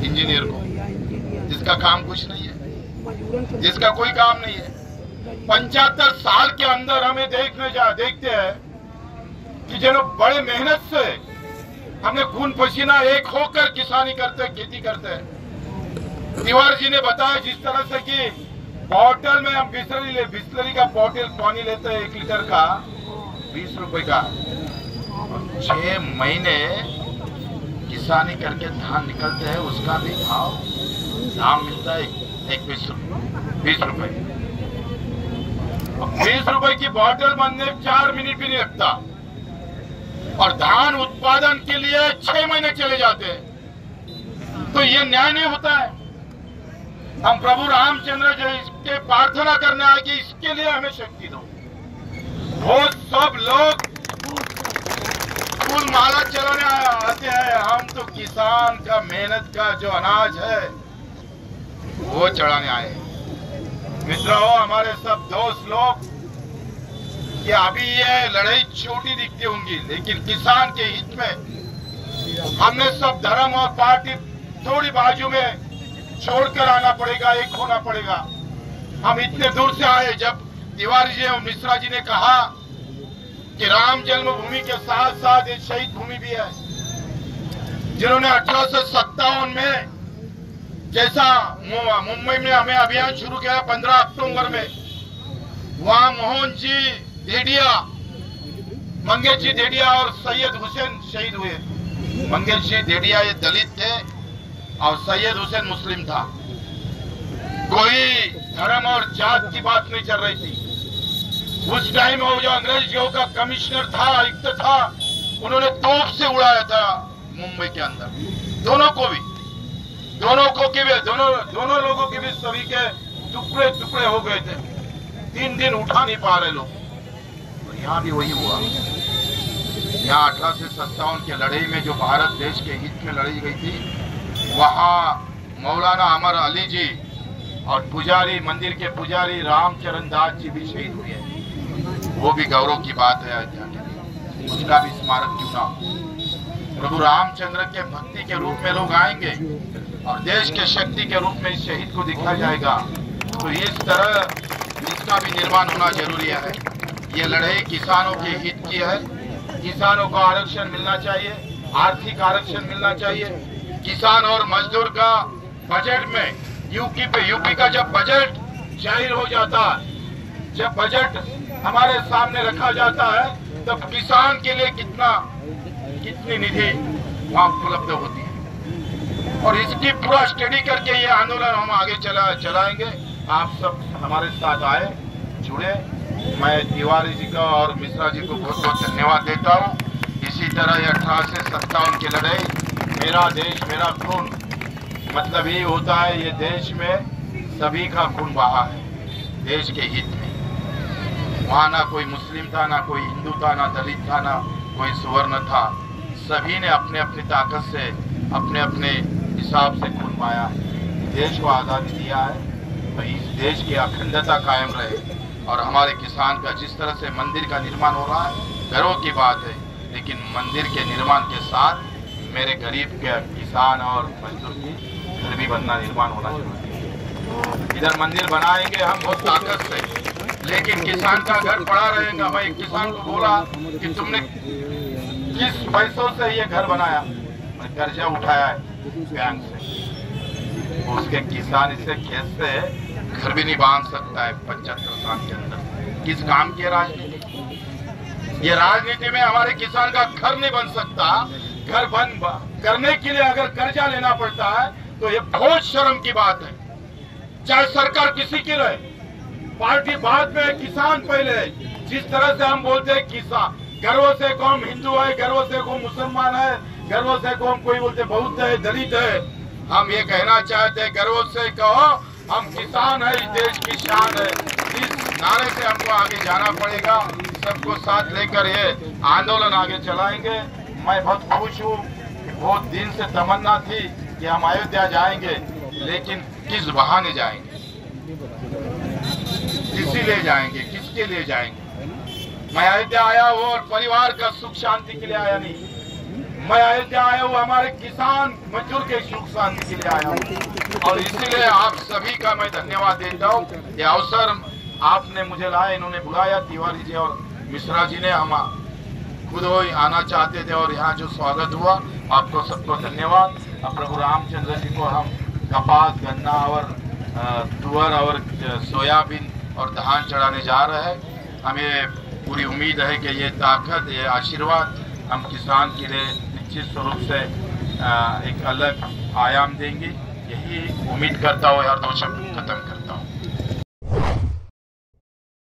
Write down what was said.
Engineer को, जिसका काम कुछ नहीं है, जिसका कोई काम नहीं है। 75 साल के अंदर हमें देखते हैं कि जो बड़े मेहनत से हमने खून पसीना एक होकर किसानी करते, खेती करते हैं। तिवारी जी ने बताया जिस तरह से कि बॉटल में हम बिस्लरी का बॉटल पानी लेते हैं 1 लीटर का 20 रुपए का, 6 महीने किसानी करके धान निकलते हैं, उसका भी दाम मिलता है 20 रुपए। 20 रुपए की बॉटल बनने 4 मिनट भी नहीं लगता, और धान उत्पादन के लिए 6 महीने चले जाते हैं। तो ये न्याय नहीं होता है। हम प्रभु रामचंद्र जी इसके प्रार्थना करने आए कि इसके लिए हमें शक्ति दो। वो सब लोग फूल माला चलाने आते हैं, हम तो किसान का मेहनत का जो अनाज है वो चढ़ाने आए। मित्रों, हमारे सब दोस्त लोग कि अभी ये लड़ाई छोटी दिखती होंगी, लेकिन किसान के हित में हमने सब धर्म और पार्टी थोड़ी बाजू में छोड़कर आना पड़ेगा, एक होना पड़ेगा। हम इतने दूर से आए। जब तिवारी जी और मिश्रा जी ने कहा कि राम जन्मभूमि के साथ साथ एक शहीद भूमि भी है, जिन्होंने 1857 में जैसा मुंबई में हमें अभियान शुरू किया 15 अक्टूबर में, वहां मोहन जी धेडिया, मंगेश जी धेडिया और सैयद हुसैन शहीद हुए। मंगेश जी धेडिया ये दलित थे और सैयद हुसैन मुस्लिम था। कोई धर्म और जात की बात नहीं चल रही थी। उस टाइम वो जो अंग्रेजों का कमिश्नर था, आयुक्त था, उन्होंने तोप से उड़ाया था मुंबई के अंदर। दोनों लोगों के भी सभी के टुकड़े टुकड़े हो गए थे। 3 दिन उठा नहीं पा रहे लोग। और यहाँ भी वही हुआ। यहाँ 1857 के लड़ाई में जो भारत देश के हित में लड़ी गई थी, वहाँ मौलाना अमर अली जी और पुजारी, मंदिर के पुजारी रामचरण दास जी भी शहीद हुए हैं। वो भी गौरव की बात है अयोध्या के लिए, उसका भी स्मारक क्यों ना हो। प्रभु रामचंद्र के भक्ति के रूप में लोग आएंगे और देश के शक्ति के रूप में इस शहीद को दिखाया जाएगा। तो इस तरह इसका भी निर्माण होना जरूरी है। ये लड़ाई किसानों के हित की है। किसानों को आरक्षण मिलना चाहिए, आर्थिक आरक्षण मिलना चाहिए। किसान और मजदूर का बजट में यूपी का जब बजट जाहिर हो जाता है, जब बजट हमारे सामने रखा जाता है, तब किसान के लिए कितनी निधि वहाँ उपलब्ध होती है। और इसकी पूरा स्टडी करके ये आंदोलन हम आगे चलाएंगे। आप सब हमारे साथ आए, जुड़े। मैं तिवारी जी का और मिश्रा जी को बहुत बहुत धन्यवाद देता हूँ। इसी तरह ये 1857 की लड़ाई, मेरा देश मेरा खून, मतलब ये होता है ये देश में सभी का खून बहा है देश के हित में। वहाँ ना कोई मुस्लिम था, ना कोई हिंदू था, ना दलित था, ना कोई सुवर्ण था। सभी ने अपने अपनी ताकत से, अपने अपने हिसाब से खून पाया है, देश को आज़ादी दिया है। तो इस देश की अखंडता कायम रहे। और हमारे किसान का जिस तरह से मंदिर का निर्माण हो रहा है, गर्व की बात है। लेकिन मंदिर के निर्माण के साथ मेरे गरीब के किसान और मजदूर की घर भी बनना, निर्माण होना जरूरी है। इधर मंदिर बनाएंगे हम बहुत ताकत से, लेकिन किसान का घर पड़ा रहेगा। मैं एक किसान को बोला कि तुमने किस पैसों से ये घर बनाया? मैं कर्जा उठाया है बैंक से। उसके किसान इसे खेत से घर भी नहीं बांध सकता है 75 साल के अंदर। किस काम की राजनीति? ये राजनीति में हमारे किसान का घर नहीं बन सकता। घर बन करने के लिए अगर कर्जा लेना पड़ता है तो ये बहुत शर्म की बात है। चाहे सरकार किसी की रहे, पार्टी बाद में, किसान पहले। जिस तरह से हम बोलते हैं किसान, गर्व से कौन हिंदू है, गर्व से कौन मुसलमान है, गर्व से कौन कोई बोलते बौद्ध है, दलित है। हम ये कहना चाहते हैं, गर्व से कहो हम किसान है, इस देश की शान है। इस नारे से हमको आगे जाना पड़ेगा। सबको साथ लेकर ये आंदोलन आगे चलाएंगे। मैं बहुत खुश हूँ। बहुत दिन से तमन्ना थी कि हम अयोध्या जाएंगे, लेकिन किस बहाने जाएंगे, किसी ले जाएंगे, किसके लिए जाएंगे? मैं अयोध्या आया हूँ और परिवार का सुख शांति के लिए आया नहीं। मैं अयोध्या आया हूँ हमारे किसान मजदूर के सुख शांति के लिए आया हूँ, और इसीलिए आप सभी का मैं धन्यवाद देता हूँ। ये अवसर आपने मुझे लाया, इन्होंने बुलाया, तिवारी जी और मिश्रा जी ने, हम खुद वो आना चाहते थे और यहाँ जो स्वागत हुआ, आपको सबको धन्यवाद। अब प्रभु रामचंद्र जी को हम कपास, गन्ना और तुअर और सोयाबीन और धान चढ़ाने जा रहे हैं। हमें पूरी उम्मीद है कि ये ताकत, ये आशीर्वाद हम किसान के लिए निश्चित स्वरूप से एक अलग आयाम देंगे। यही उम्मीद करता हूँ और दो शब्द खत्म करता हूँ।